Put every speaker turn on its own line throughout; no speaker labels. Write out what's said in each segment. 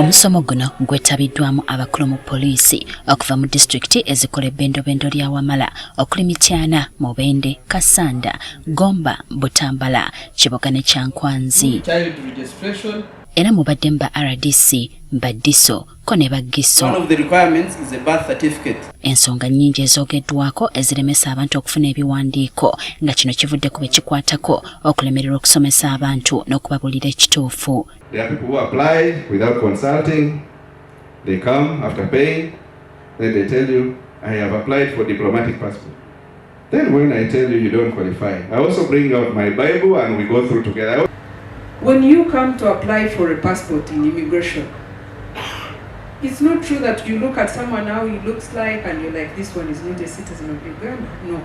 Omusomo guno gwetabiddwamu abakulu mu poliisi okuva mu disitulikiti ezikola ebbendobendo lya Wamala, okuli Mityana, Mubende, Kasanda, Gomba, Butambala, Kiboga ne Kyankwanzi. Era mubadde ba RDC, Badiso, ko ne Bagiso.
One of the requirements is a birth certificate.
Ensonga nnyingi ezoogeddwako eziremesa abantu okufuna ebiwandiiko nga kino kivudde ku bekikwatako okulemererwa okusomesa abantu n'okubabuulira ekituufu.
There are people who apply without consulting. They come after paying. Then they tell you, I have applied for diplomatic passport. Then when I tell you, you don't qualify, I also bring out my Bible and we go through together.
When you come to apply for a passport in immigration, it's not true that you look at someone how he looks like and you're like, this one is not a citizen of Uganda. No.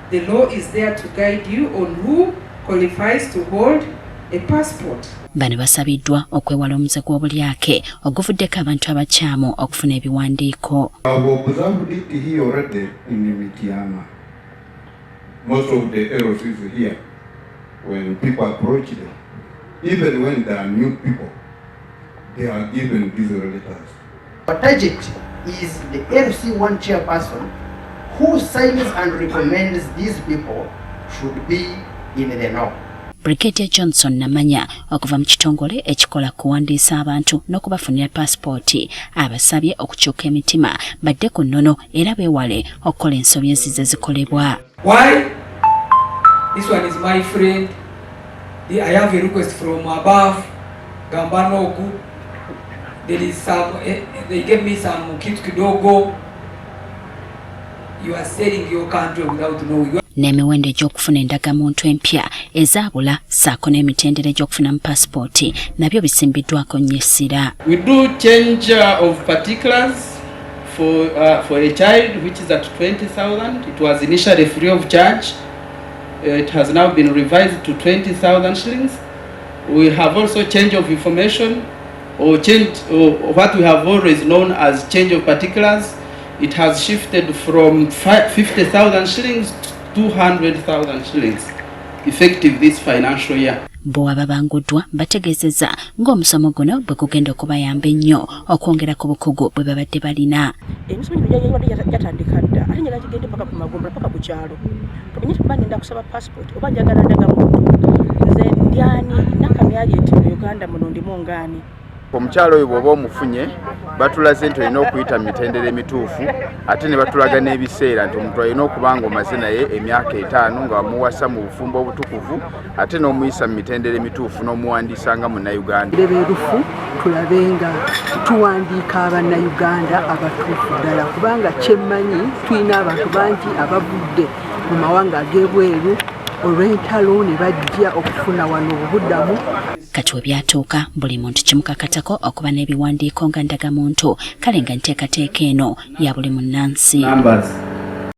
The law is there to guide you on who qualifies to hold a passport.
Bano basabiddwa okwewala omuze gw'obulyake oguvuddeko abantu abakyamu okufuna ebiwandiiko.
Most of the errors is here when people approach them. Even when there are new people, they are given these letters.
Our target is the LC1 chairperson who signs and recommends these people should be in the know.
Brigadier Johnson Namanya okuva mu kitongole ekikola kuwandiisa abantu n'okubafunira paasipooti abasabye okukyuka emitima badde ku nnono era beewale okukola ensobi ezize zikolebwa.
Why? This one is my friend. I have a request from above. Gambanoku. There is some. They gave me some kitu kidogo. You are selling your country without knowing.
N'emiwendo egy'okufuna endagamuntu empya ezaabula saako n'emitendera egy'okufuna mu paasipooti nabyo bisimbiddwako nnyo essira.
We do change of particulars for a child which is at 20,000. It was initially free of charge. It has now been revised to 20,000 shillings. We have also change of information or what we have always known as change of particulars. It has shifted from 50,000 shillings to 200,000 shillings effective this financial year.
Bo Ababanguddwa bategeezezza ng'omusomo guno bwe gugenda okubayamba ennyo okwongera ku bukugu bwe babadde balina.
Emisomo gino yatandika dda ate njagala kigende paka ku magomba paka ku kyalo. Kamanye kuba ngenda kusaba passport oba njagala ndagamuntu. Nze ndyani nakamyali eti mu Uganda muno ndimu ngaani.
Omukyalo oyo bw'oba omufunye batulaze nti olina okuyita mu mitendera emituufu ate ne batulaga n'ebiseera nti omuntu alina okuba nga omaze naye emyaka 5 nga wamuwasa mu bufumbo obutukuvu ate n'omuyisa mu mitendera emituufu n'omuwandiisa nga munnayuganda.
Beerufu tulabe nga tuwandiika abannayuganda abatuufu ddala kubanga kyemmanyi tulina abantu bangi abavudde mu mawanga ag'ebweru olw'entalo ne bajja okufuna wano obuddamu.
Kati we byatuuka buli muntu kimukakatako okuba n'ebiwandiiko nga ndagamuntu kale nga nteekateeka eno ya buli munnansi.